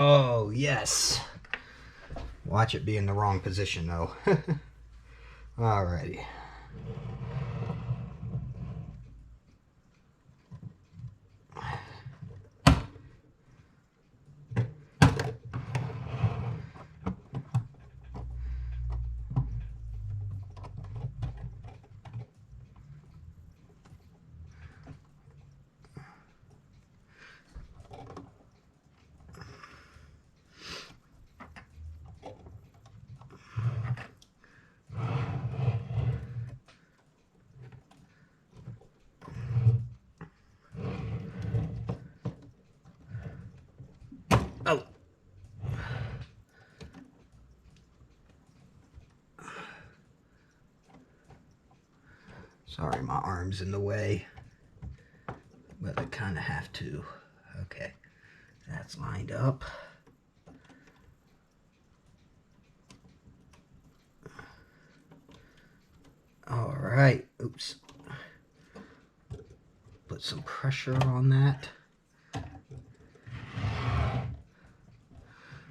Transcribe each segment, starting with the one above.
Oh, yes. Watch it be in the wrong position, though. Alrighty. Oh. Sorry, my arm's in the way, but I kind of have to. Okay, that's lined up. All right, oops. Put some pressure on that.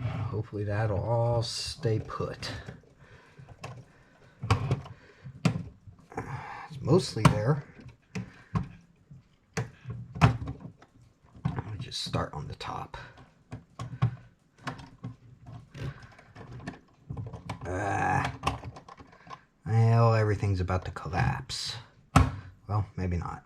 Hopefully that'll all stay put. It's mostly there. I'll just start on the top. Well, everything's about to collapse. Well, maybe not.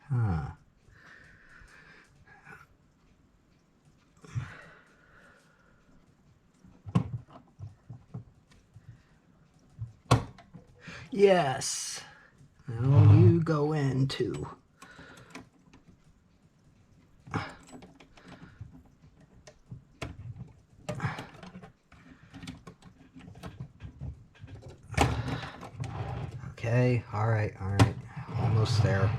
Huh. Yes. Now you go in too. Okay, all right, almost there.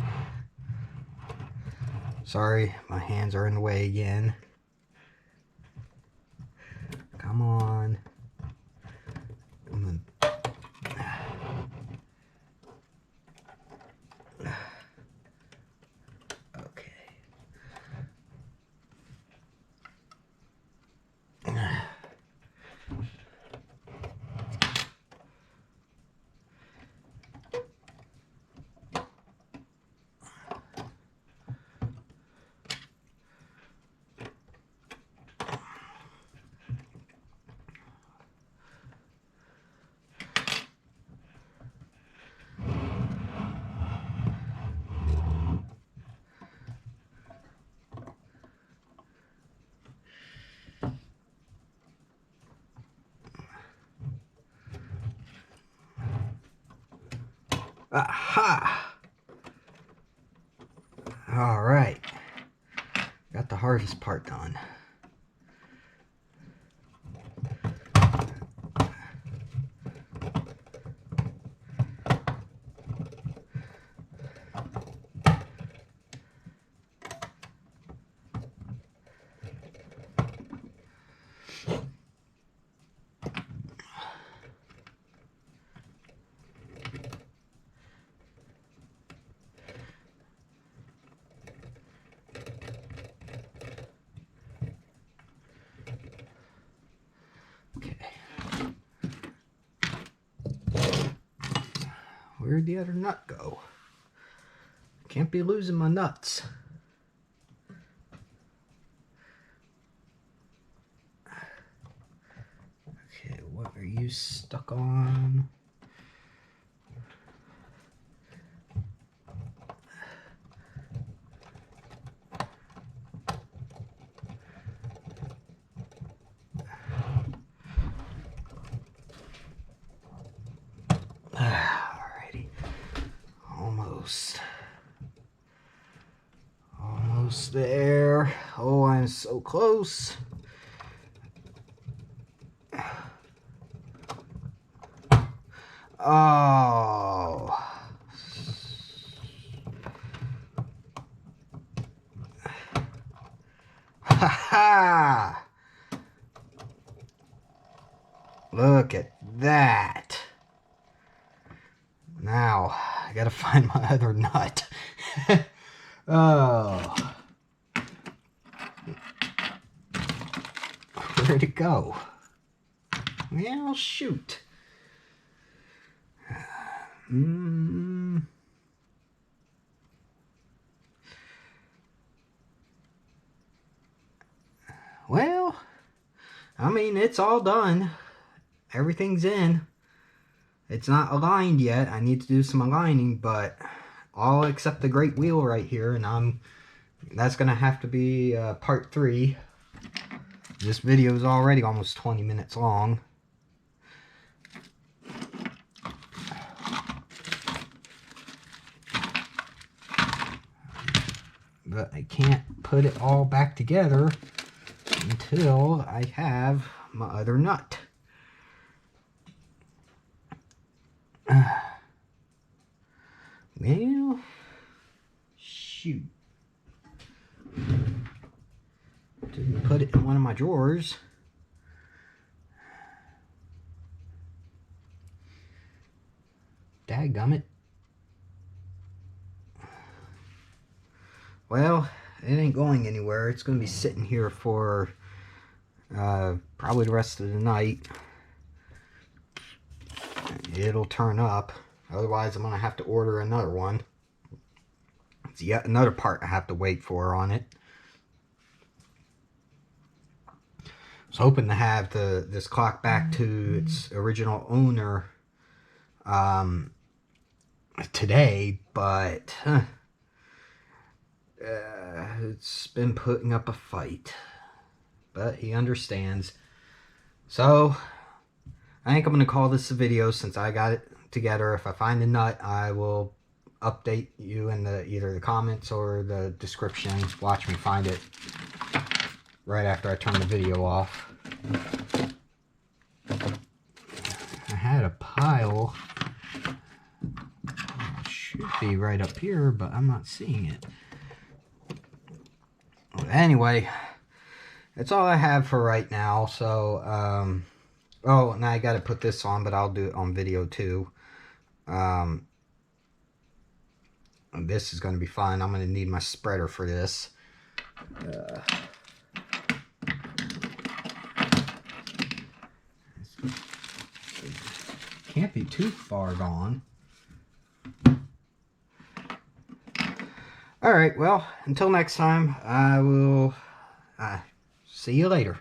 Sorry, my hands are in the way again. Come on. Okay. Aha! All right. Got the hardest part done. Where'd the other nut go? Can't be losing my nuts. Okay, what are you stuck on? Almost. Almost there. Oh, I'm so close. Oh. Ha ha! Look at that. Now, I gotta find my other nut. Oh. Where'd it go? Well, shoot. Well, I mean, it's all done. Everything's in. It's not aligned yet. I need to do some aligning, but all except the great wheel right here, and that's gonna have to be part 3. This video is already almost 20 minutes long. But I can't put it all back together until I have my other nut. Well, shoot. Didn't put it in one of my drawers. Dadgummit. Well, it ain't going anywhere. It's going to be sitting here for probably the rest of the night. It'll turn up. Otherwise, I'm going to have to order another one. It's yet another part I have to wait for on it. I was hoping to have this clock back to its original owner today, but it's been putting up a fight. But he understands. So, I think I'm going to call this a video since I got it together. If I find a nut, I will update you in either the comments or the description. Watch me find it right after I turn the video off. I had a pile. It should be right up here, but I'm not seeing it. Anyway, that's all I have for right now. So, oh, now I got to put this on, but I'll do it on video too. This is going to be fun. I'm going to need my spreader for this. Can't be too far gone. Alright, well, until next time, I will see you later.